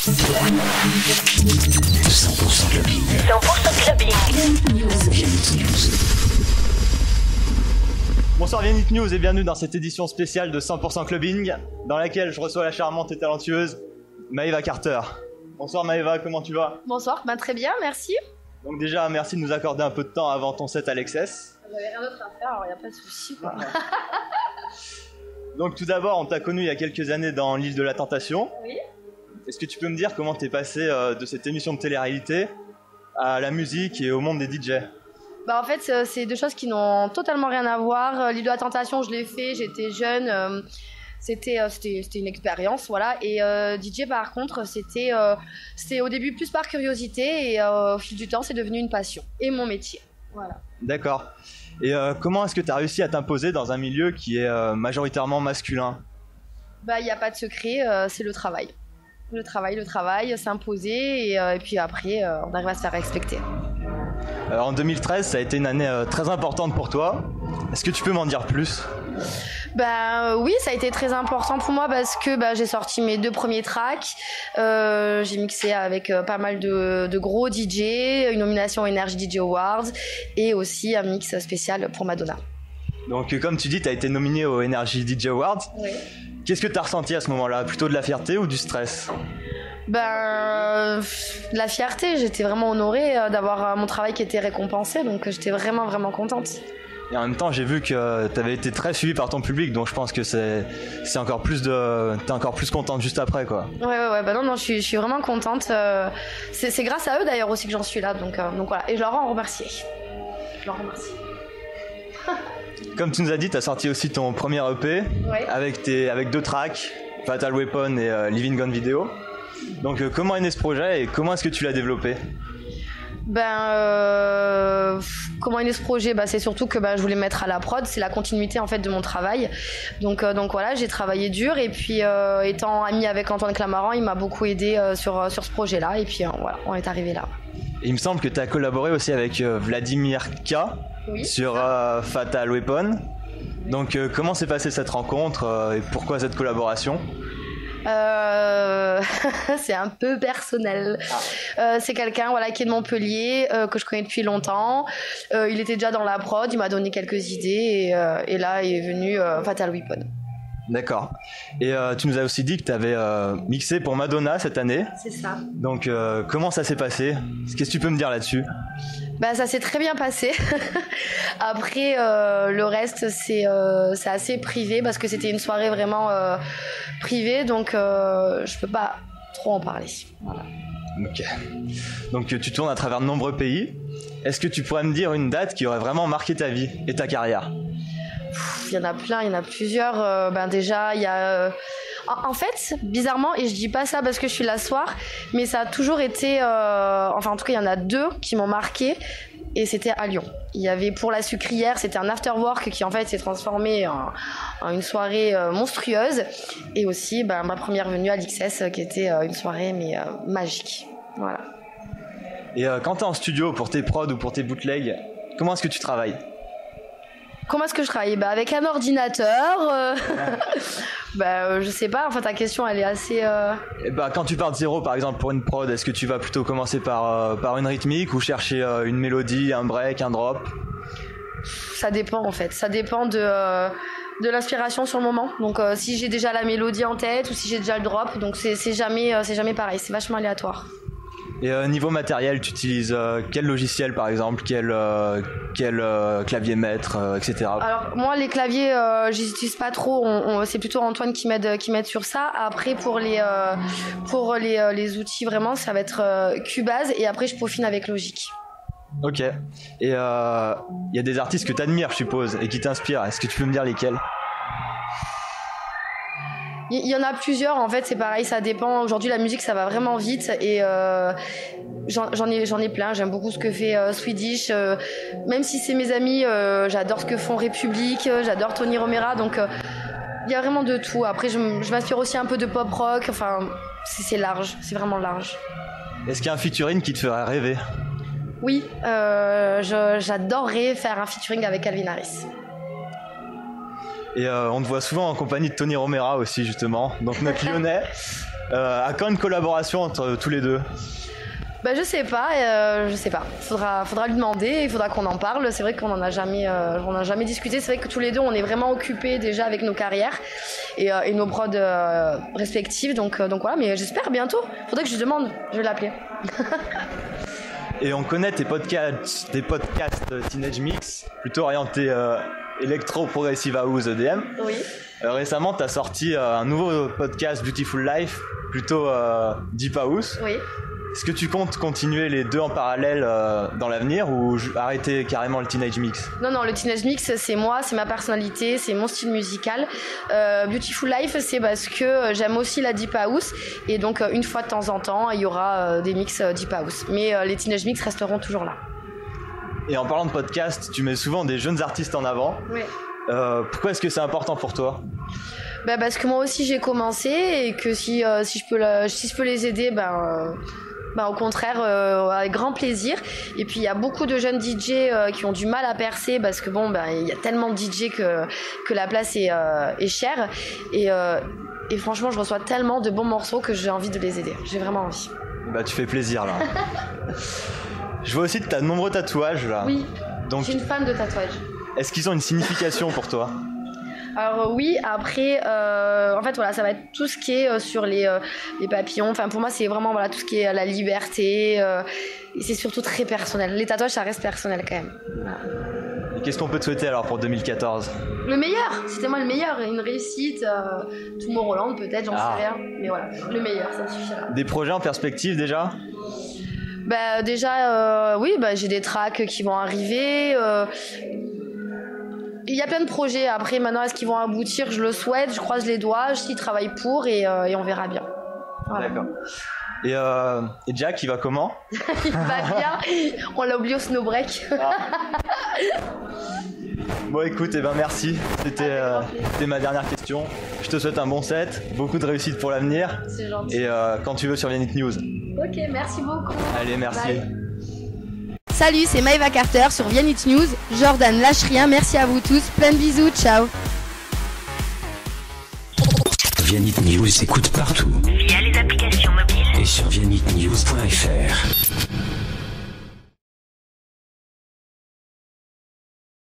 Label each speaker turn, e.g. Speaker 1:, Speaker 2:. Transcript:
Speaker 1: 100% clubbing. 100% clubbing. Vianit News.
Speaker 2: Bonsoir Vianit News et bienvenue dans cette édition spéciale de 100% clubbing dans laquelle je reçois la charmante et talentueuse Maëva Carter. Bonsoir Maëva, comment tu vas?
Speaker 3: Bonsoir, très bien, merci.
Speaker 2: Donc déjà merci de nous accorder un peu de temps avant ton set à l'Excess.
Speaker 3: J'avais rien d'autre à faire, alors il n'y a pas de souci quoi.
Speaker 2: Donc tout d'abord, on t'a connu il y a quelques années dans l'île de la Tentation.
Speaker 3: Oui.
Speaker 2: Est-ce que tu peux me dire comment t'es passé de cette émission de télé-réalité à la musique et au monde des DJ?
Speaker 3: En fait, c'est deux choses qui n'ont totalement rien à voir. L'île de la Tentation, je l'ai fait, j'étais jeune, c'était une expérience, voilà. Et DJ, par contre, c'était au début plus par curiosité et au fil du temps, c'est devenu une passion et mon métier, voilà.
Speaker 2: D'accord. Et comment est-ce que tu as réussi à t'imposer dans un milieu qui est majoritairement masculin?
Speaker 3: Il n'y a pas de secret, c'est le travail. Le travail, s'imposer et puis après, on arrive à se faire respecter.
Speaker 2: Alors en 2013, ça a été une année très importante pour toi. Est-ce que tu peux m'en dire plus?
Speaker 3: Oui, ça a été très important pour moi parce que j'ai sorti mes 2 premiers tracks. J'ai mixé avec pas mal de gros DJ, une nomination Energy DJ Awards et aussi un mix spécial pour Madonna.
Speaker 2: Donc comme tu dis, tu as été nominé au Energy DJ Awards.
Speaker 3: Oui.
Speaker 2: Qu'est-ce que tu as ressenti à ce moment-là? Plutôt de la fierté ou du stress?
Speaker 3: La fierté, j'étais vraiment honorée d'avoir mon travail qui était récompensé, donc j'étais vraiment vraiment contente.
Speaker 2: Et en même temps, j'ai vu que tu avais été très suivi par ton public, donc je pense que t'es encore plus contente juste après, quoi.
Speaker 3: Ouais, non, je suis vraiment contente. C'est grâce à eux d'ailleurs aussi que j'en suis là, donc voilà. Et je leur en remercie.
Speaker 2: Comme tu nous as dit, tu as sorti aussi ton premier EP,
Speaker 3: ouais.
Speaker 2: avec 2 tracks, Fatal Weapon et Living Gun Video. Donc comment est né ce projet et comment est-ce que tu l'as développé?
Speaker 3: Comment est né ce projet? C'est surtout que je voulais me mettre à la prod, c'est la continuité en fait de mon travail. Donc voilà, j'ai travaillé dur et puis étant amie avec Antoine Clamaran, il m'a beaucoup aidé sur ce projet-là et puis voilà, on est arrivé là.
Speaker 2: Et il me semble que tu as collaboré aussi avec Vladimir K.
Speaker 3: Oui,
Speaker 2: sur Fatal Weapon. Donc comment s'est passée cette rencontre et pourquoi cette collaboration?
Speaker 3: C'est un peu personnel. C'est quelqu'un qui est de Montpellier, que je connais depuis longtemps. Il était déjà dans la prod, il m'a donné quelques idées et là est venu Fatal Weapon.
Speaker 2: D'accord. Et tu nous as aussi dit que tu avais mixé pour Madonna cette année.
Speaker 3: C'est ça.
Speaker 2: Donc comment ça s'est passé? Qu'est-ce que tu peux me dire là-dessus?
Speaker 3: Ça s'est très bien passé. Après, le reste, c'est assez privé parce que c'était une soirée vraiment privée, donc je peux pas trop en parler. Voilà.
Speaker 2: Ok. Donc tu tournes à travers de nombreux pays. Est-ce que tu pourrais me dire une date qui aurait vraiment marqué ta vie et ta carrière?
Speaker 3: Il y en a plein, il y en a plusieurs. Déjà, il y a... En fait, bizarrement, et je dis pas ça parce que je suis là ce soir, mais ça a toujours été... en tout cas, il y en a 2 qui m'ont marqué, et c'était à Lyon. Il y avait pour la sucrière, c'était un afterwork qui en fait s'est transformé en une soirée monstrueuse, et aussi ma première venue à l'XS qui était une soirée magique. Voilà.
Speaker 2: Et quand tu es en studio pour tes prods ou pour tes bootlegs, comment est-ce que tu travailles?
Speaker 3: Comment est-ce que je travaille? Avec un ordinateur. Je sais pas, ta question elle est assez...
Speaker 2: Quand tu pars de zéro par exemple pour une prod, est-ce que tu vas plutôt commencer par une rythmique ou chercher une mélodie, un break, un drop?
Speaker 3: Ça dépend en fait, ça dépend de l'inspiration sur le moment. Donc si j'ai déjà la mélodie en tête ou si j'ai déjà le drop, donc c'est jamais pareil, c'est vachement aléatoire.
Speaker 2: Et niveau matériel, tu utilises quel logiciel par exemple, quel clavier maître, etc.
Speaker 3: Alors moi les claviers, je les utilise pas trop. C'est plutôt Antoine qui m'aide sur ça. Après pour les outils vraiment, ça va être Cubase et après je peaufine avec Logic.
Speaker 2: Ok. Et il y a des artistes que tu admires, je suppose, et qui t'inspirent. Est-ce que tu peux me dire lesquels?
Speaker 3: Il y en a plusieurs, en fait, c'est pareil, ça dépend. Aujourd'hui, la musique, ça va vraiment vite et j'en ai plein. J'aime beaucoup ce que fait Swedish. Même si c'est mes amis, j'adore ce que font République, j'adore Tony Romera. Donc, il y a vraiment de tout. Après, je m'inspire aussi un peu de pop rock. C'est large, c'est vraiment large.
Speaker 2: Est-ce qu'il y a un featuring qui te ferait rêver?
Speaker 3: Oui, j'adorerais faire un featuring avec Calvin Harris.
Speaker 2: Et on te voit souvent en compagnie de Tony Romera aussi, justement, donc notre Lyonnais. À quand une collaboration entre tous les deux?
Speaker 3: Bah je sais pas. Faudra lui demander, il faudra qu'on en parle. C'est vrai qu'on en a jamais discuté. C'est vrai que tous les deux, on est vraiment occupés déjà avec nos carrières et nos prods respectives. Donc voilà, mais j'espère bientôt. Faudrait que je lui demande, je vais l'appeler.
Speaker 2: Et on connaît tes podcasts Teenage Mix, plutôt orientés électro, progressive house, EDM.
Speaker 3: Oui.
Speaker 2: Récemment, tu as sorti un nouveau podcast Beautiful Life, plutôt deep house.
Speaker 3: Oui.
Speaker 2: Est-ce que tu comptes continuer les deux en parallèle dans l'avenir ou arrêter carrément le Teenage Mix?
Speaker 3: Non, le Teenage Mix, c'est moi, c'est ma personnalité, c'est mon style musical. Beautiful Life, c'est parce que j'aime aussi la Deep House. Et donc, une fois de temps en temps, il y aura des mix Deep House. Mais les Teenage Mix resteront toujours là.
Speaker 2: Et en parlant de podcast, tu mets souvent des jeunes artistes en avant.
Speaker 3: Oui.
Speaker 2: Pourquoi est-ce que c'est important pour toi?
Speaker 3: Parce que moi aussi, j'ai commencé et que si je peux les aider, au contraire, avec grand plaisir. Et puis il y a beaucoup de jeunes DJ qui ont du mal à percer parce que il y a tellement de DJ que la place est chère. Et franchement, je reçois tellement de bons morceaux que j'ai envie de les aider. J'ai vraiment envie.
Speaker 2: Tu fais plaisir là. Je vois aussi que tu as de nombreux tatouages là.
Speaker 3: Oui,
Speaker 2: donc,
Speaker 3: je suis une fan de tatouages.
Speaker 2: Est-ce qu'ils ont une signification pour toi?
Speaker 3: Alors oui, après, en fait voilà, ça va être tout ce qui est sur les papillons. Enfin pour moi c'est vraiment tout ce qui est la liberté. Et c'est surtout très personnel. Les tatouages ça reste personnel quand même. Voilà.
Speaker 2: Et qu'est-ce qu'on peut te souhaiter alors pour 2014?
Speaker 3: Le meilleur, c'était moi le meilleur, une réussite, Tomorrowland peut-être, j'en sais rien. Mais voilà, le meilleur, ça me suffira.
Speaker 2: Des projets en perspective déjà?
Speaker 3: Déjà, oui, j'ai des tracks qui vont arriver. Il y a plein de projets. Après, maintenant, est-ce qu'ils vont aboutir? Je le souhaite, je croise les doigts, j'y travaille pour et on verra bien. Voilà.
Speaker 2: D'accord. Et Jack, il va comment?
Speaker 3: Il va bien. On l'a oublié au snowbreak.
Speaker 2: Bon, écoute, merci. C'était ma dernière question. Je te souhaite un bon set, beaucoup de réussite pour l'avenir.
Speaker 3: C'est gentil.
Speaker 2: Et quand tu veux sur Vianit News.
Speaker 3: Ok, merci beaucoup.
Speaker 2: Allez, merci.
Speaker 3: Bye. Salut, c'est Maëva Carter sur Vianit News. Jordan, lâche rien, merci à vous tous. Plein de bisous, ciao.
Speaker 1: Vianit News s'écoute partout.
Speaker 4: Via les applications mobiles.
Speaker 1: Et sur vianitnews.fr.